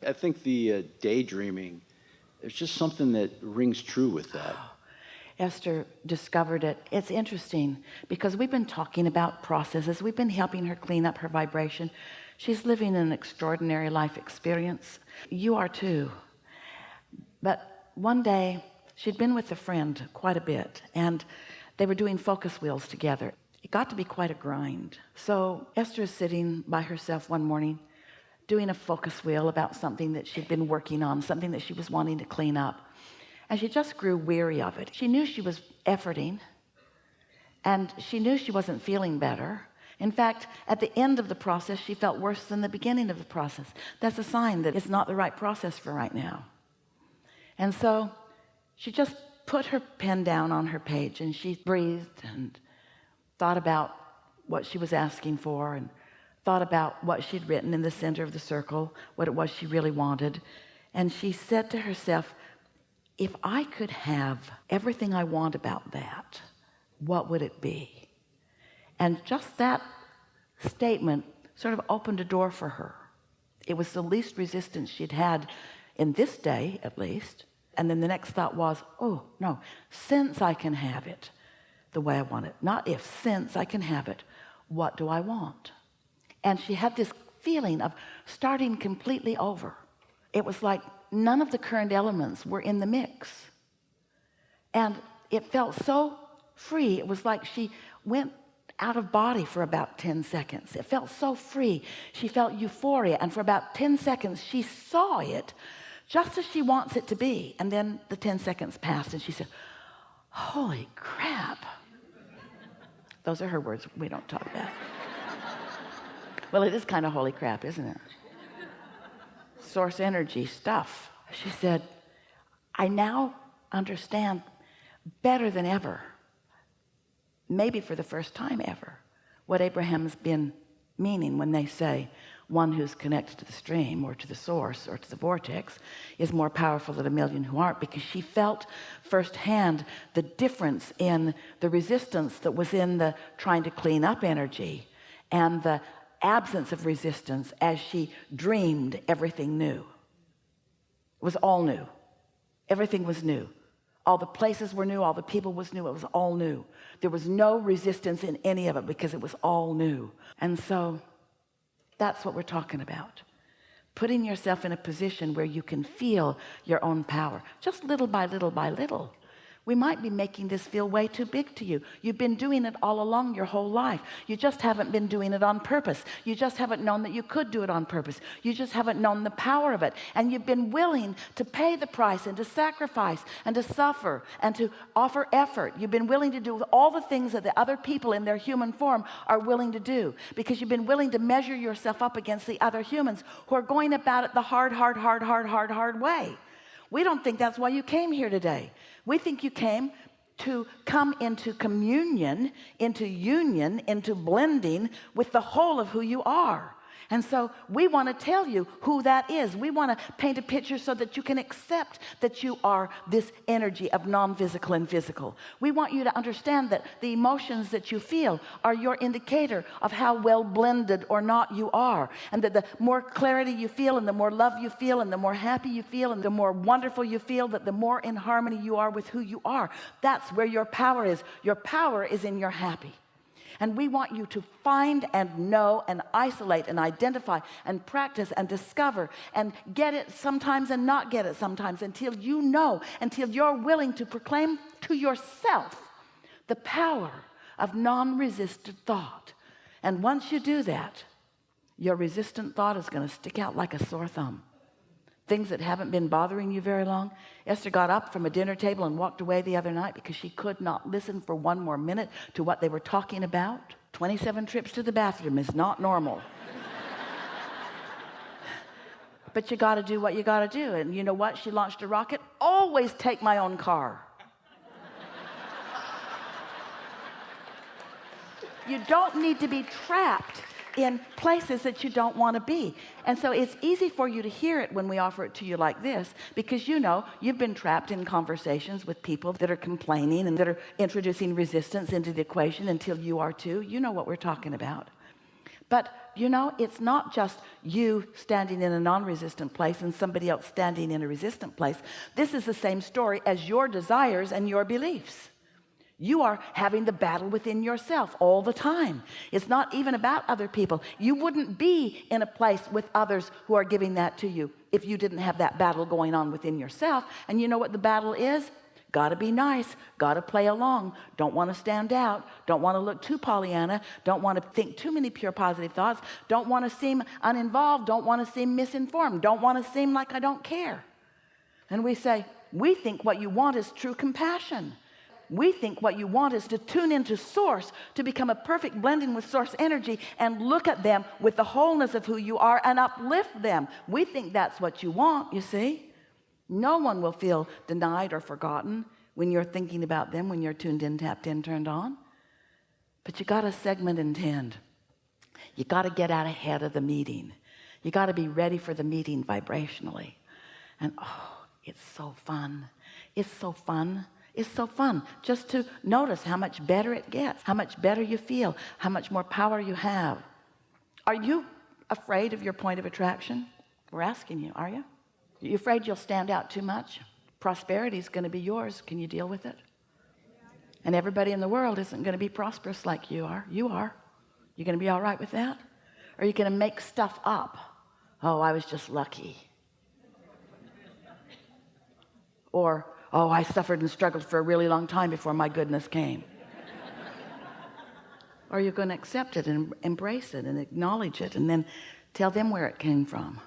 I think the daydreaming, there's just something that rings true with that. Esther discovered it. It's interesting because we've been talking about processes. We've been helping her clean up her vibration. She's living an extraordinary life experience. You are too. But one day she'd been with a friend quite a bit, and they were doing focus wheels together. It got to be quite a grind. So Esther is sitting by herself one morning doing a focus wheel about something that she'd been working on, something that she was wanting to clean up. And she just grew weary of it. She knew she was efforting, and she knew she wasn't feeling better. In fact, at the end of the process, she felt worse than the beginning of the process. That's a sign that it's not the right process for right now. And so she just put her pen down on her page, and she breathed and thought about what she was asking for, and thought about what she'd written in the center of the circle, what it was she really wanted. And she said to herself, if I could have everything I want about that, what would it be? And just that statement sort of opened a door for her. It was the least resistance she'd had in this day, at least. And then the next thought was, oh no, since I can have it the way I want it, not if, since I can have it, what do I want? And she had this feeling of starting completely over. It was like none of the current elements were in the mix. And it felt so free. It was like she went out of body for about 10 seconds. It felt so free. She felt euphoria. And for about 10 seconds, she saw it just as she wants it to be. And then the 10 seconds passed and she said, holy crap. Those are her words. We don't talk about. Well, it is kind of holy crap, isn't it? Source energy stuff. She said, I now understand better than ever, maybe for the first time ever, what Abraham's been meaning when they say one who's connected to the stream or to the source or to the vortex is more powerful than a million who aren't, because she felt firsthand the difference in the resistance that was in the trying to clean up energy and the absence of resistance as she dreamed everything new. It was all new. Everything was new. All the places were new. All the people was new. It was all new. There was no resistance in any of it because it was all new. And so that's what we're talking about. Putting yourself in a position where you can feel your own power, just little by little by little. We might be making this feel way too big to you. You've been doing it all along your whole life. You just haven't been doing it on purpose. You just haven't known that you could do it on purpose. You just haven't known the power of it. And you've been willing to pay the price and to sacrifice and to suffer and to offer effort. You've been willing to do all the things that the other people in their human form are willing to do, because you've been willing to measure yourself up against the other humans who are going about it the hard way. We don't think that's why you came here today. We think you came to come into communion, into union, into blending with the whole of who you are. And so we want to tell you who that is. We want to paint a picture so that you can accept that you are this energy of non-physical and physical. We want you to understand that the emotions that you feel are your indicator of how well blended or not you are. And that the more clarity you feel, and the more love you feel, and the more happy you feel, and the more wonderful you feel, that the more in harmony you are with who you are. That's where your power is. Your power is in your happy. And we want you to find and know and isolate and identify and practice and discover and get it sometimes and not get it sometimes, until you know, until you're willing to proclaim to yourself the power of non-resistant thought. And once you do that, your resistant thought is going to stick out like a sore thumb. Things that haven't been bothering you very long. Esther got up from a dinner table and walked away the other night because she could not listen for one more minute to what they were talking about. 27 trips to the bathroom is not normal. But you got to do what you got to do. And you know what? She launched a rocket. Always take my own car. You don't need to be trapped in places that you don't want to be. And so it's easy for you to hear it when we offer it to you like this, because you know you've been trapped in conversations with people that are complaining and that are introducing resistance into the equation until you are too. You know what we're talking about. But you know, it's not just you standing in a non-resistant place and somebody else standing in a resistant place. This is the same story as your desires and your beliefs. You are having the battle within yourself all the time. It's not even about other people. You wouldn't be in a place with others who are giving that to you if you didn't have that battle going on within yourself. And you know what the battle is? Got to be nice, got to play along, don't want to stand out, don't want to look too Pollyanna, don't want to think too many pure positive thoughts, don't want to seem uninvolved, don't want to seem misinformed, don't want to seem like I don't care. And we say, we think what you want is true compassion. We think what you want is to tune into source, to become a perfect blending with source energy and look at them with the wholeness of who you are and uplift them. We think that's what you want, you see. No one will feel denied or forgotten when you're thinking about them, when you're tuned in, tapped in, turned on. But you got to segment and tend. You got to get out ahead of the meeting. You got to be ready for the meeting vibrationally. And oh, it's so fun. It's so fun. It's so fun just to notice how much better it gets, how much better you feel, how much more power you have. Are you afraid of your point of attraction? We're asking you, are you? You afraid you'll stand out too much? Prosperity is going to be yours. Can you deal with it? And everybody in the world isn't going to be prosperous like you are. You are. You going to be all right with that? Or are you going to make stuff up? Oh, I was just lucky. Or, oh, I suffered and struggled for a really long time before my goodness came. Or you're going to accept it and embrace it and acknowledge it and then tell them where it came from.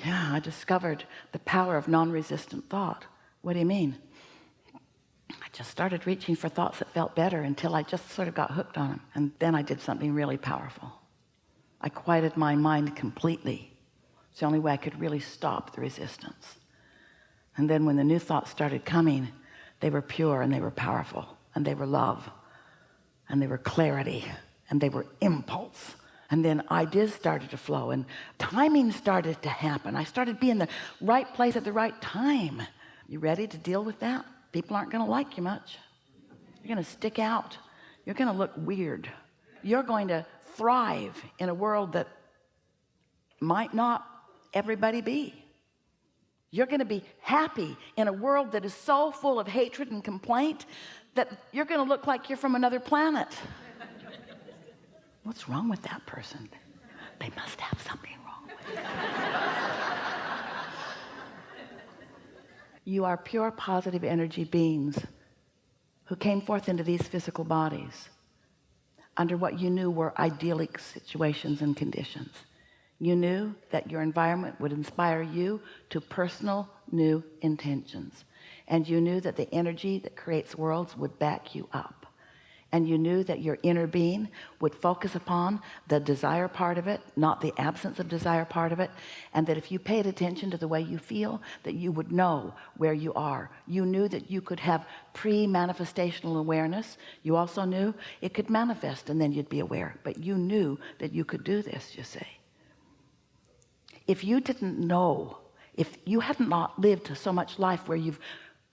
Yeah, I discovered the power of non-resistant thought. What do you mean? I just started reaching for thoughts that felt better until I just sort of got hooked on them. And then I did something really powerful. I quieted my mind completely. It's the only way I could really stop the resistance. And then when the new thoughts started coming, they were pure and they were powerful and they were love and they were clarity and they were impulse. And then ideas started to flow and timing started to happen. I started being in the right place at the right time. You ready to deal with that? People aren't going to like you much. You're going to stick out. You're going to look weird. You're going to thrive in a world that might not everybody be. You're going to be happy in a world that is so full of hatred and complaint that you're going to look like you're from another planet. What's wrong with that person? They must have something wrong with them. You are pure positive energy beings who came forth into these physical bodies under what you knew were idyllic situations and conditions. You knew that your environment would inspire you to personal new intentions. And you knew that the energy that creates worlds would back you up. And you knew that your inner being would focus upon the desire part of it, not the absence of desire part of it. And that if you paid attention to the way you feel, that you would know where you are. You knew that you could have pre-manifestational awareness. You also knew it could manifest and then you'd be aware. But you knew that you could do this, you see. If you didn't know, if you hadn't not lived so much life where you've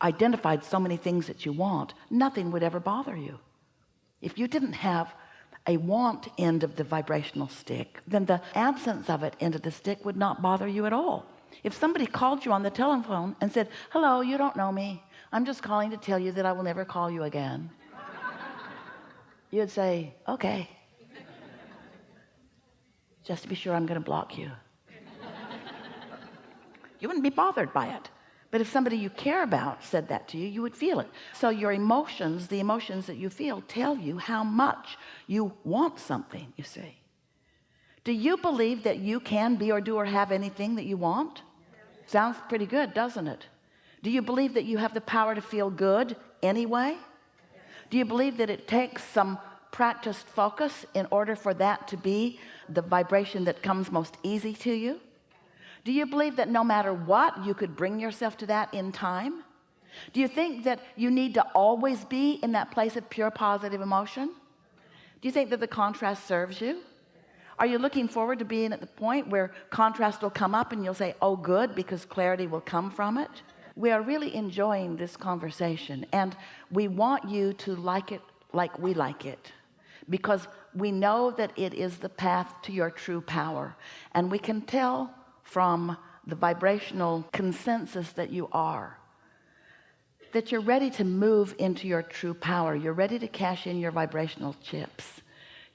identified so many things that you want, nothing would ever bother you. If you didn't have a want end of the vibrational stick, then the absence of it end of the stick would not bother you at all. If somebody called you on the telephone and said, hello, you don't know me, I'm just calling to tell you that I will never call you again, you'd say, okay, just to be sure I'm going to block you. You wouldn't be bothered by it. But if somebody you care about said that to you, you would feel it. So your emotions, the emotions that you feel, tell you how much you want something, you see. Do you believe that you can be or do or have anything that you want? Sounds pretty good, doesn't it? Do you believe that you have the power to feel good anyway? Do you believe that it takes some practiced focus in order for that to be the vibration that comes most easy to you? Do you believe that no matter what, you could bring yourself to that in time? Do you think that you need to always be in that place of pure positive emotion? Do you think that the contrast serves you? Are you looking forward to being at the point where contrast will come up and you'll say, oh good, because clarity will come from it? We are really enjoying this conversation and we want you to like it like we like it. because we know that it is the path to your true power. And we can tell from the vibrational consensus that you are, that you're ready to move into your true power. You're ready to cash in your vibrational chips.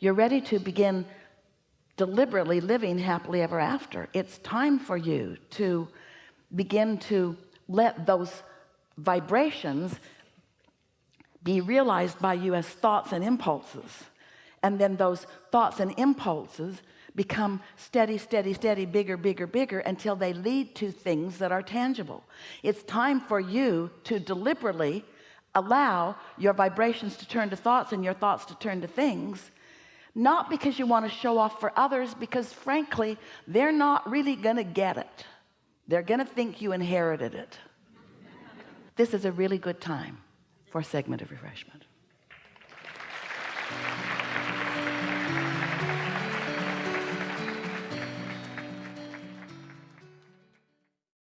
You're ready to begin deliberately living happily ever after. It's time for you to begin to let those vibrations be realized by you as thoughts and impulses, and then those thoughts and impulses become steady, steady, steady, bigger, bigger, bigger, until they lead to things that are tangible. It's time for you to deliberately allow your vibrations to turn to thoughts and your thoughts to turn to things, not because you want to show off for others, because frankly they're not really gonna get it. They're gonna think you inherited it. This is a really good time for a segment of refreshment.